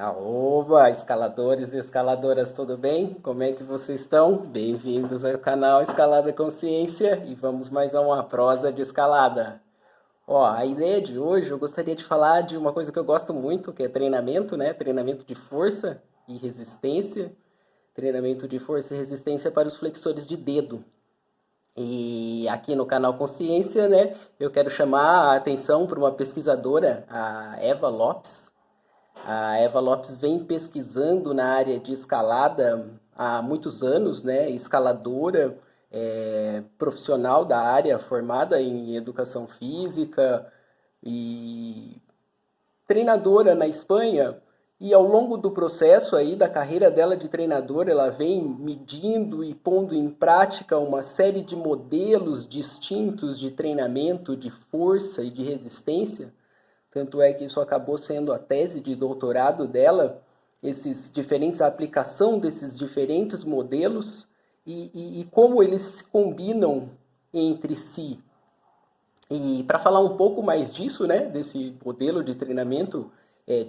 Oba, escaladores e escaladoras, tudo bem? Como é que vocês estão? Bem-vindos ao canal Escalada Consciência e vamos mais a uma prosa de escalada. A ideia de hoje eu gostaria de falar de uma coisa que eu gosto muito, que é treinamento, né? Treinamento de força e resistência. Treinamento de força e resistência para os flexores de dedo. E aqui no canal Consciência, né, eu quero chamar a atenção para uma pesquisadora, a Eva Lopes. A Eva Lopes vem pesquisando na área de escalada há muitos anos, né? Escaladora, profissional da área, formada em educação física e treinadora na Espanha. E ao longo do processo aí da carreira dela de treinadora, ela vem medindo e pondo em prática uma série de modelos distintos de treinamento, de força e de resistência. Tanto é que isso acabou sendo a tese de doutorado dela, a aplicação desses diferentes modelos e como eles se combinam entre si. E para falar um pouco mais disso, né, desse modelo de treinamento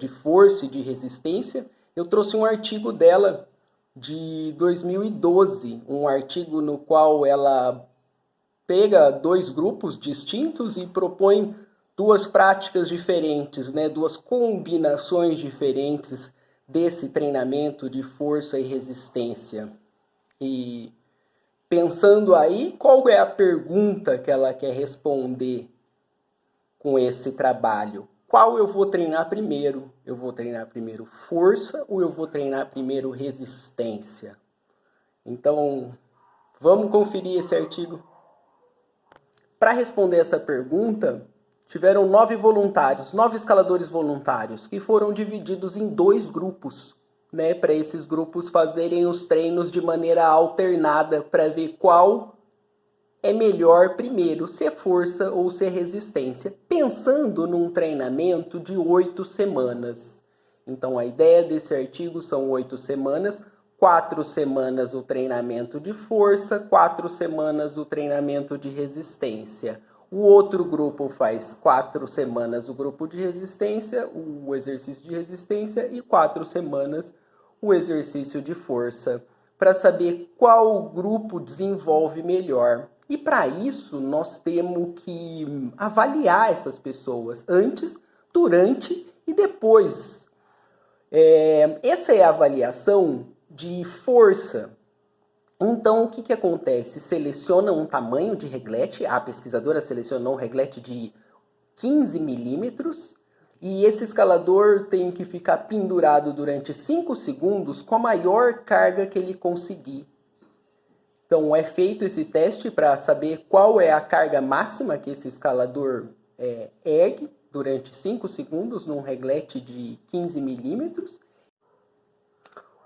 de força e de resistência, eu trouxe um artigo dela de 2012, um artigo no qual ela pega dois grupos distintos e propõe duas práticas diferentes, né? Duas combinações diferentes desse treinamento de força e resistência. E pensando aí, qual é a pergunta que ela quer responder com esse trabalho? Qual eu vou treinar primeiro? Eu vou treinar primeiro força ou eu vou treinar primeiro resistência? Então, vamos conferir esse artigo. Para responder essa pergunta, tiveram 9 voluntários, 9 escaladores voluntários, que foram divididos em 2 grupos, né, para esses grupos fazerem os treinos de maneira alternada, para ver qual é melhor primeiro, se é força ou se é resistência, pensando num treinamento de 8 semanas. Então, a ideia desse artigo são 8 semanas, 4 semanas o treinamento de força, 4 semanas o treinamento de resistência. O outro grupo faz 4 semanas o grupo de resistência, o exercício de resistência, e 4 semanas o exercício de força, para saber qual grupo desenvolve melhor. E para isso nós temos que avaliar essas pessoas antes, durante e depois. Essa é a avaliação de força. Então, o que acontece? Seleciona um tamanho de reglete, a pesquisadora selecionou um reglete de 15 milímetros, e esse escalador tem que ficar pendurado durante 5 segundos com a maior carga que ele conseguir. Então, é feito esse teste para saber qual é a carga máxima que esse escalador ergue durante 5 segundos num reglete de 15 milímetros.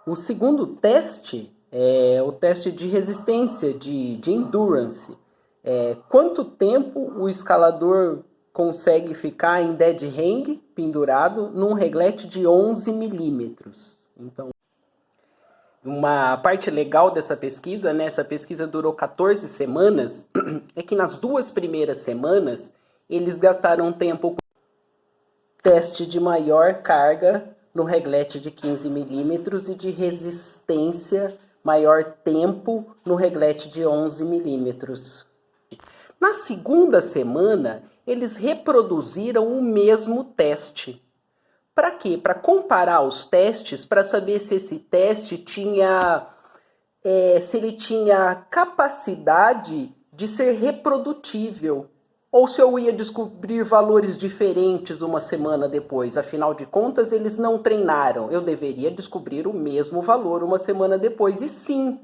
O segundo teste é o teste de resistência, de endurance. Quanto tempo o escalador consegue ficar em dead hang, pendurado, num reglete de 11 milímetros. Então, uma parte legal dessa pesquisa, né, essa pesquisa durou 14 semanas, é que nas 2 primeiras semanas eles gastaram tempo com teste de maior carga no reglete de 15 milímetros e de resistência maior tempo no reglete de 11 milímetros. Na segunda semana, eles reproduziram o mesmo teste. Para quê? Para comparar os testes, para saber se esse teste tinha capacidade de ser reprodutível, ou se eu ia descobrir valores diferentes uma semana depois. Afinal de contas, eles não treinaram. Eu deveria descobrir o mesmo valor uma semana depois. E sim,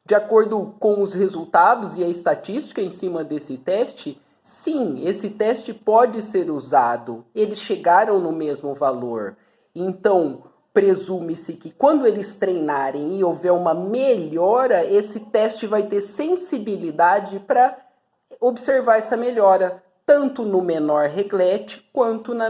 de acordo com os resultados e a estatística em cima desse teste, sim, esse teste pode ser usado. Eles chegaram no mesmo valor. Então, presume-se que quando eles treinarem e houver uma melhora, esse teste vai ter sensibilidade para observar essa melhora, tanto no menor reglete quanto na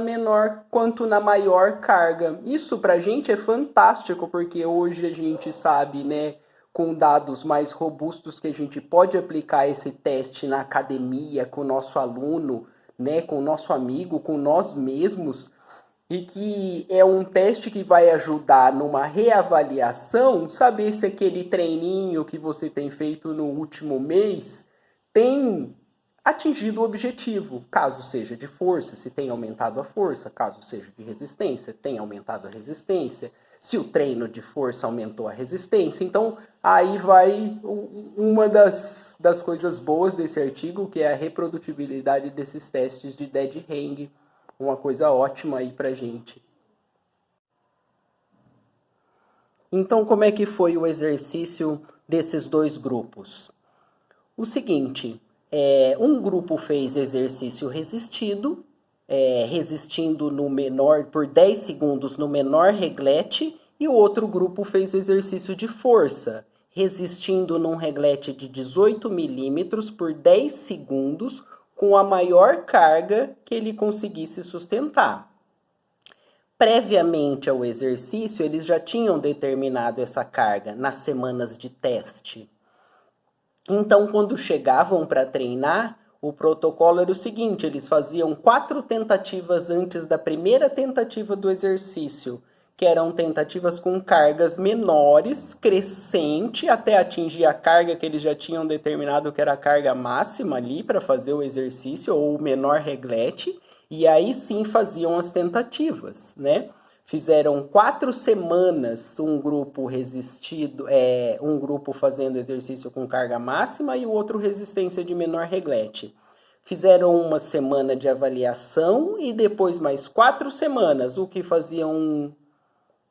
maior carga. Isso para a gente é fantástico, porque hoje a gente sabe, né, com dados mais robustos, que a gente pode aplicar esse teste na academia, com o nosso aluno, né, com o nosso amigo, com nós mesmos, e que é um teste que vai ajudar numa reavaliação, saber se aquele treininho que você tem feito no último mês tem atingido o objetivo, caso seja de força, se tem aumentado a força, caso seja de resistência, tem aumentado a resistência, se o treino de força aumentou a resistência. Então, aí vai uma das coisas boas desse artigo, que é a reprodutibilidade desses testes de dead hang, uma coisa ótima aí pra gente. Então, como é que foi o exercício desses dois grupos? O seguinte, um grupo fez exercício resistido, resistindo no menor por 10 segundos no menor reglete, e o outro grupo fez exercício de força, resistindo num reglete de 18 milímetros por 10 segundos, com a maior carga que ele conseguisse sustentar. Previamente ao exercício, eles já tinham determinado essa carga nas semanas de teste. Então, quando chegavam para treinar, o protocolo era o seguinte: eles faziam 4 tentativas antes da primeira tentativa do exercício, que eram tentativas com cargas menores, crescente, até atingir a carga que eles já tinham determinado que era a carga máxima ali para fazer o exercício, ou o menor reglete, e aí sim faziam as tentativas, né? Fizeram 4 semanas um grupo resistido, um grupo fazendo exercício com carga máxima e o outro resistência de menor reglete. Fizeram uma semana de avaliação e depois mais 4 semanas, o que fazia um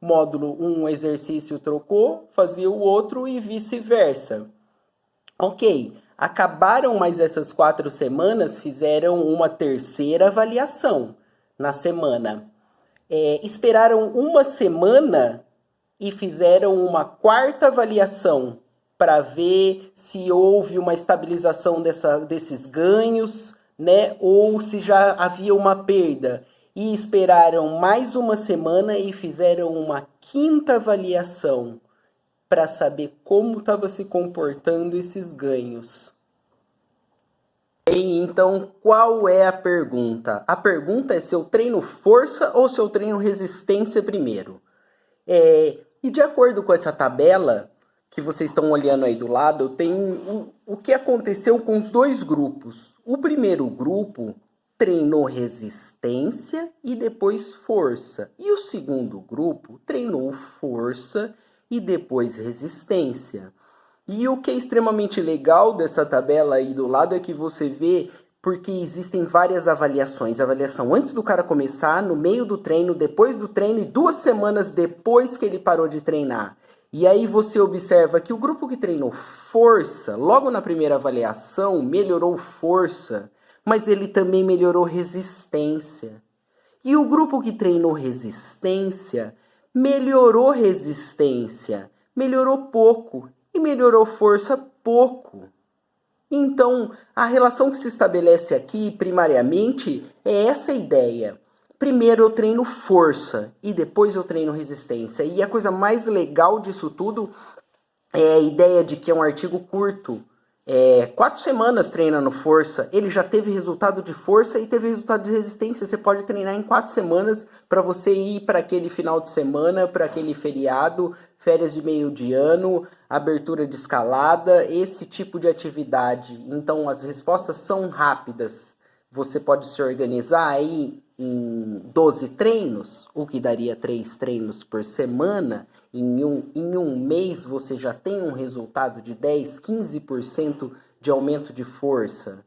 módulo, um exercício trocou, fazia o outro e vice-versa. Ok, acabaram mais essas 4 semanas, fizeram uma terceira avaliação na semana. Esperaram uma semana e fizeram uma quarta avaliação para ver se houve uma estabilização desses ganhos, né, ou se já havia uma perda. E esperaram mais uma semana e fizeram uma quinta avaliação para saber como estava se comportando esses ganhos. Então, qual é a pergunta? A pergunta é se eu treino força ou se eu treino resistência primeiro. E de acordo com essa tabela que vocês estão olhando aí do lado, tem o que aconteceu com os dois grupos. O primeiro grupo treinou resistência e depois força. E o segundo grupo treinou força e depois resistência. E o que é extremamente legal dessa tabela aí do lado é que você vê, porque existem várias avaliações. Avaliação antes do cara começar, no meio do treino, depois do treino e 2 semanas depois que ele parou de treinar. E aí você observa que o grupo que treinou força, logo na primeira avaliação, melhorou força, mas ele também melhorou resistência. E o grupo que treinou resistência, melhorou resistência, melhorou pouco e melhorou força pouco. Então, a relação que se estabelece aqui, primariamente, é essa ideia. Primeiro eu treino força e depois eu treino resistência. E a coisa mais legal disso tudo é a ideia de que é um artigo curto. 4 semanas treinando força, ele já teve resultado de força e teve resultado de resistência. Você pode treinar em 4 semanas para você ir para aquele final de semana, para aquele feriado, férias de meio de ano, abertura de escalada, esse tipo de atividade. Então as respostas são rápidas. Você pode se organizar aí em 12 treinos, o que daria 3 treinos por semana. Em um mês você já tem um resultado de 10, 15% de aumento de força.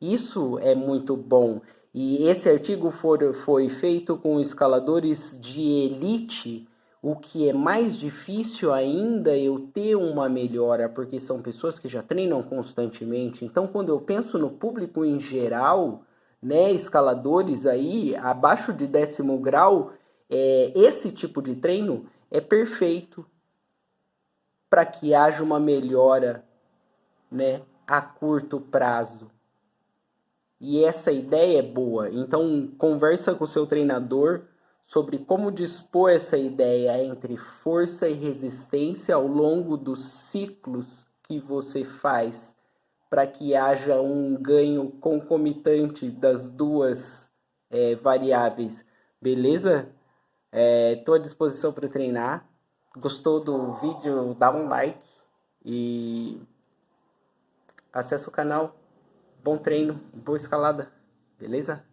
Isso é muito bom. E esse artigo foi feito com escaladores de elite, o que é mais difícil ainda eu ter uma melhora, porque são pessoas que já treinam constantemente. Então, quando eu penso no público em geral, né, escaladores aí abaixo de 10º grau, esse tipo de treino é perfeito para que haja uma melhora, né, a curto prazo. E essa ideia é boa. Então, conversa com o seu treinador sobre como dispor essa ideia entre força e resistência ao longo dos ciclos que você faz, para que haja um ganho concomitante das duas variáveis, beleza? Estou à disposição para treinar. Gostou do vídeo? Dá um like e acessa o canal. Bom treino, boa escalada, beleza?